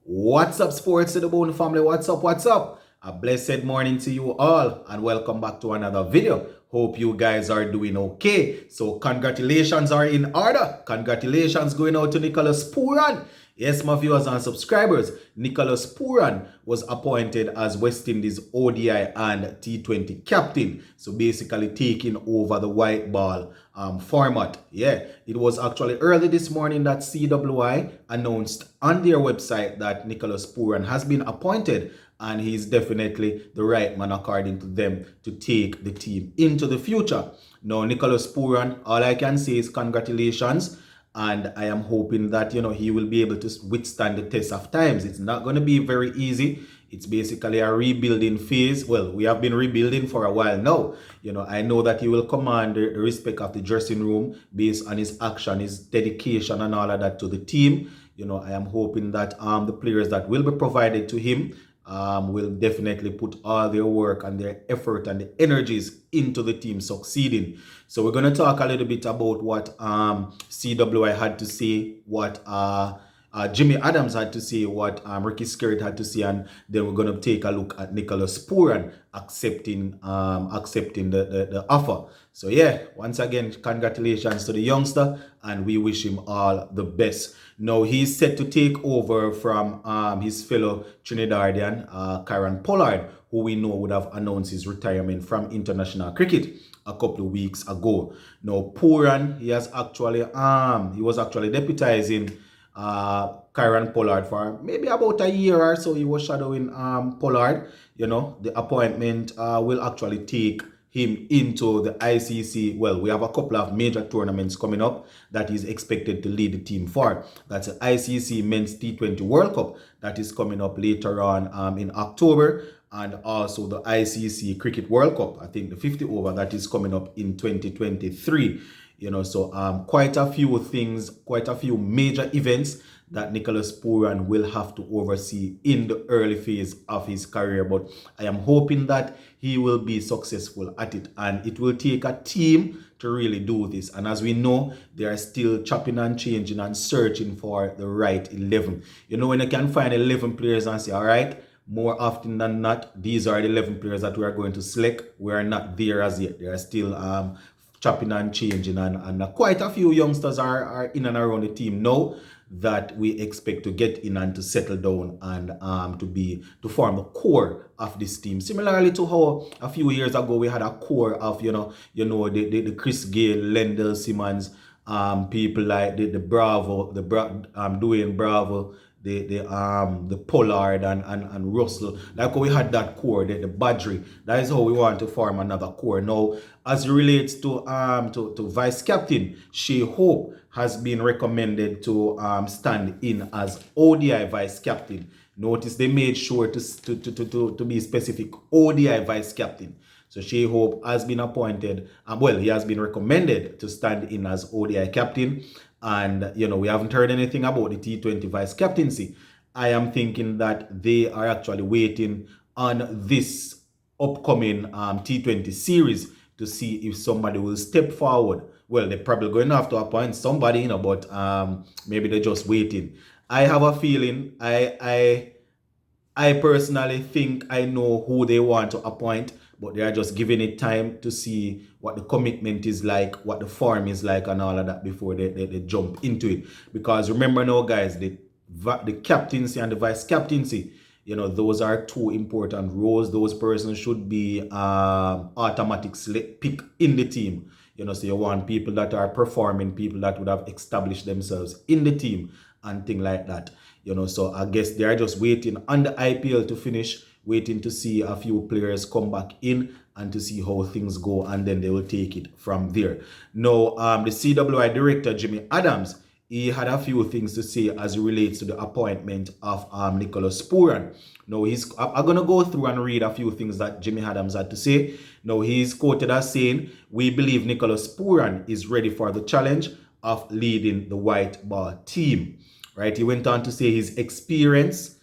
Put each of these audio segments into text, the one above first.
What's up, sports to the bone family? What's up? What's up? A blessed morning to you all, and welcome back to another video. Hope you guys are doing okay. So congratulations are in order. Congratulations going out to Nicholas Pooran. Yes, my viewers and subscribers, Nicholas Pooran was appointed as West Indies ODI and T20 captain. So basically taking over the white ball format. Yeah, it was actually early this morning that CWI announced on their website that Nicholas Pooran has been appointed, and he's definitely the right man, according to them, to take the team into the future. Now, Nicholas Pooran, all I can say is congratulations. And I am hoping that, he will be able to withstand the test of times. It's not going to be very easy. It's basically a rebuilding phase. Well, we have been rebuilding for a while now. I know that he will command the respect of the dressing room based on his action, his dedication and all of that to the team. I am hoping that the players that will be provided to him will definitely put all their work and their effort and the energies into the team succeeding. So we're going to talk a little bit about what CWI had to say, what Jimmy Adams had to say, what Ricky Skerritt had to say, and then we're going to take a look at Nicholas Pooran accepting the offer. So yeah, once again, congratulations to the youngster, and we wish him all the best. Now he's set to take over from his fellow Trinidadian, Kieran Pollard, who we know would have announced his retirement from international cricket a couple of weeks ago. Now Pooran, he was actually deputizing Kieran Pollard for maybe about a year or so. He was shadowing Pollard. The appointment will actually take him into the ICC. Well, we have a couple of major tournaments coming up that he's expected to lead the team for. That's the ICC Men's T20 World Cup that is coming up later on in October, and also the ICC Cricket World Cup, I think the 50 over, that is coming up in 2023. So quite a few things, quite a few major events that Nicholas Pooran will have to oversee in the early phase of his career. But I am hoping that he will be successful at it, and it will take a team to really do this. And as we know, they are still chopping and changing and searching for the right 11. When you can find 11 players and say, all right, more often than not, these are the 11 players that we are going to select. We are not there as yet. They are still chopping and changing, and quite a few youngsters are in and around the team now that we expect to get in and to settle down and to form the core of this team. Similarly to how a few years ago we had a core of the Chris Gale, Lendl Simmons, people like the Bravo, Dwayne Bravo, the Pollard and Russell. Like we had that core, the Badri. That is how we want to form another core. Now, as it relates to vice captain, Shea Hope has been recommended to stand in as ODI vice captain. Notice they made sure to be specific, ODI vice captain. So Shea Hope has been appointed, he has been recommended to stand in as ODI captain. And, we haven't heard anything about the T20 vice captaincy. I am thinking that they are actually waiting on this upcoming T20 series to see if somebody will step forward. Well, they're probably going to have to appoint somebody, but maybe they're just waiting. I have a feeling, I personally think I know who they want to appoint, but they are just giving it time to see what the commitment is like, what the form is like, and all of that before they jump into it. Because remember now, guys, the captaincy and the vice captaincy, those are two important roles. Those persons should be automatic pick in the team. So you want people that are performing, people that would have established themselves in the team and things like that. So I guess they are just waiting on the IPL to finish, waiting to see a few players come back in and to see how things go, and then they will take it from there. Now, the CWI director, Jimmy Adams, he had a few things to say as it relates to the appointment of Nicholas Pooran. Now, I'm going to go through and read a few things that Jimmy Adams had to say. Now, he's quoted as saying, "We believe Nicholas Pooran is ready for the challenge of leading the white ball team." Right? He went on to say his experience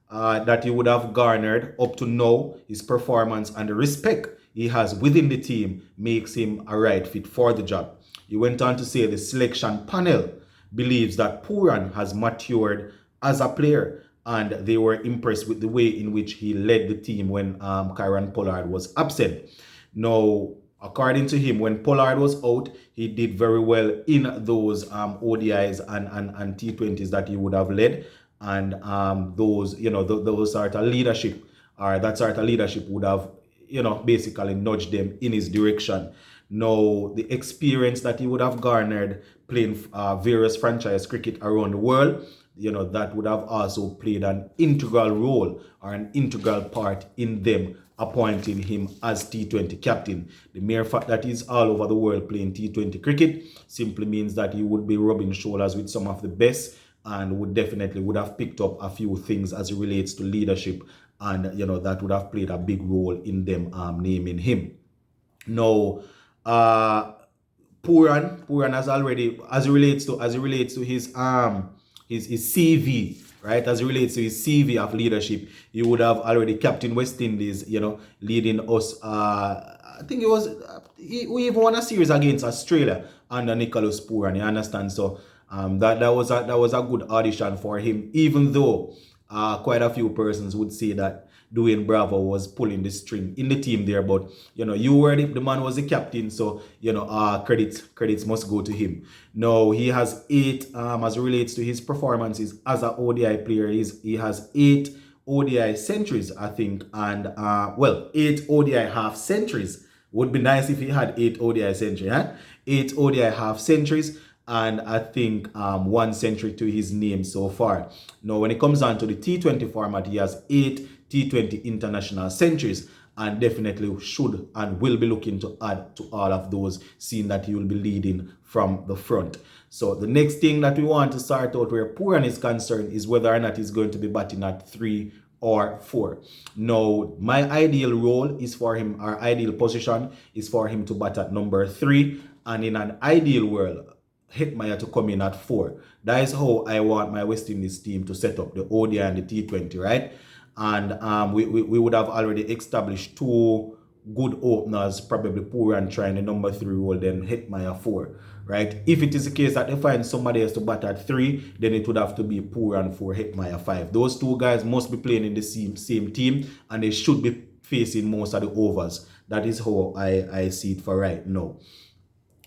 that he would have garnered up to now, his performance and the respect he has within the team makes him a right fit for the job. He went on to say the selection panel believes that Pooran has matured as a player, and they were impressed with the way in which he led the team when Kieran Pollard was absent. Now, according to him, when Pollard was out, he did very well in those ODIs and T20s that he would have led, and those, those sort of leadership, or that sort of leadership would have, basically nudged them in his direction. Now, the experience that he would have garnered playing various franchise cricket around the world, that would have also played an integral role or an integral part in them appointing him as T20 captain. The mere fact that he's all over the world playing T20 cricket simply means that he would be rubbing shoulders with some of the best, and would have picked up a few things as it relates to leadership, and that would have played a big role in them naming him. Now, Pooran has already, as it relates to his CV, right? As it relates to his CV of leadership, he would have already captained West Indies, leading us. I think it was we even won a series against Australia under Nicholas Pooran. You understand? So that was a good audition for him, even though quite a few persons would say that Dwayne Bravo was pulling the string in the team there, but you were the man was the captain, so credits must go to him. Now he has 8 as it relates to his performances as an ODI player. He has 8 ODI centuries, I think, and 8 ODI half centuries. Would be nice if he had 8 ODI centuries, huh? 8 ODI half centuries, and I think 1 century to his name so far. Now, when it comes down to the T20 format, he has 8 T20 international centuries, and definitely should and will be looking to add to all of those, seeing that he will be leading from the front. So the next thing that we want to start out where Pooran is concerned is whether or not he's going to be batting at 3 or 4. Now, my ideal role is for him, our ideal position is for him to bat at number 3, and in an ideal world, Hetmyer to come in at 4. That is how I want my West Indies team to set up the ODI and the T20, right? And we would have already established 2 good openers, probably Pooran trying the number 3 role, then Hetmyer 4, right? If it is the case that they find somebody else to bat at 3, then it would have to be Pooran 4, Hetmyer 5. Those 2 guys must be playing in the same team, and they should be facing most of the overs. That is how I see it for right now.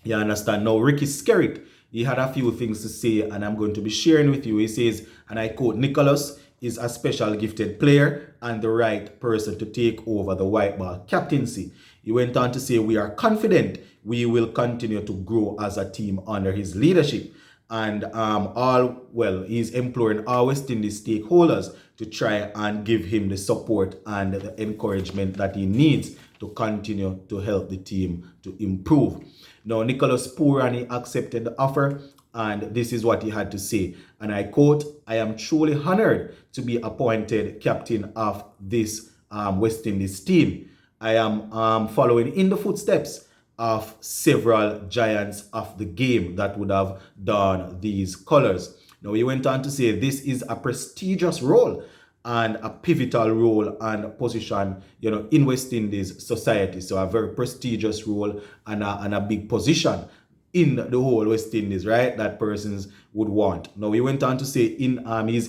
You understand? Now, Ricky Skerritt, he had a few things to say, and I'm going to be sharing with you. He says, and I quote, "Nicholas is a special gifted player and the right person to take over the white ball captaincy." He went on to say, "We are confident we will continue to grow as a team under his leadership." And he's imploring our West Indies stakeholders to try and give him the support and the encouragement that he needs to continue to help the team to improve. Now, Nicholas Pooran, he accepted the offer, and this is what he had to say. And I quote, "I am truly honored to be appointed captain of this West Indies team. I am following in the footsteps of several giants of the game that would have donned these colors." Now, he went on to say, "This is a prestigious role and a pivotal role and position, in West Indies society." So a very prestigious role and a big position in the whole West Indies, right? That persons would want. Now, he went on to say, it is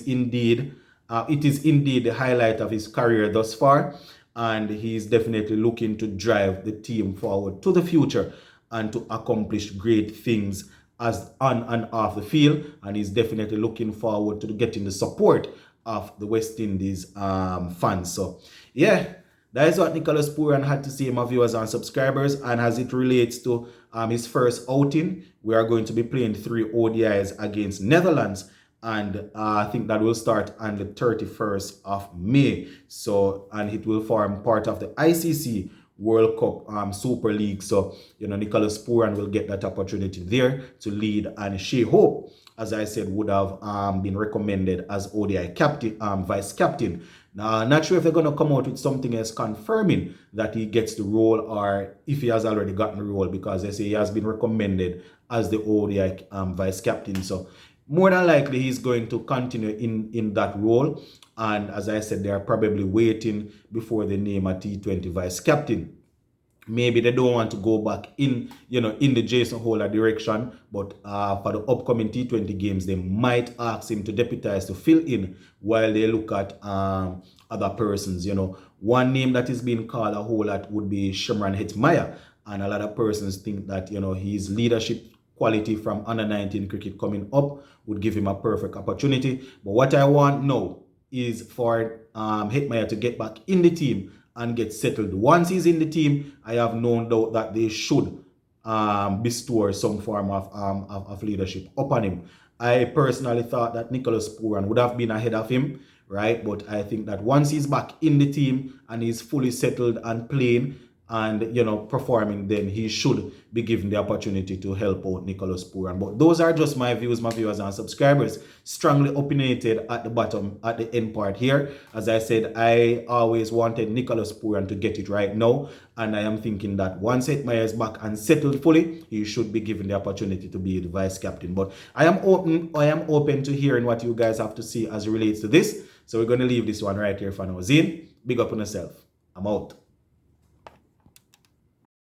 indeed the highlight of his career thus far, and he's definitely looking to drive the team forward to the future and to accomplish great things as on and off the field. And he's definitely looking forward to getting the support of the West Indies fans. So, yeah, that is what Nicholas Pooran had to say, my viewers and subscribers. And as it relates to his first outing, we are going to be playing 3 ODIs against Netherlands. And I think that will start on the 31st of May. So, and it will form part of the ICC World Cup Super League. So, Nicholas Pooran will get that opportunity there to lead. And Shea Hope, as I said, would have been recommended as ODI captain, vice captain. Now, not sure if they're going to come out with something else confirming that he gets the role, or if he has already gotten the role, because they say he has been recommended as the ODI vice captain. So, more than likely, he's going to continue in that role. And as I said, they are probably waiting before they name a T20 vice captain. maybe they don't want to go back in, in the Jason Holder direction, but for the upcoming T20 games, they might ask him to deputize to fill in while they look at other persons. One name that is being called a whole lot would be Shimron Hetmyer, and a lot of persons think that his leadership quality from under 19 cricket coming up would give him a perfect opportunity. But what I want now is for Hetmyer to get back in the team and get settled. Once he's in the team, I have no doubt that they should bestow some form of leadership upon him. I personally thought that Nicholas Pooran would have been ahead of him, right? But I think that once he's back in the team and he's fully settled and playing and performing, then he should be given the opportunity to help out Nicholas Pooran. But those are just my views, my viewers and subscribers. Strongly opinionated at the bottom, at the end part here. As I said, I always wanted Nicholas Pooran to get it right now, and I am thinking that once Hetmyer is back and settled fully, he should be given the opportunity to be the vice captain. But I am open to hearing what you guys have to see as it relates to this. So we're going to leave this one right here for now. Zine, big up on yourself. I'm out.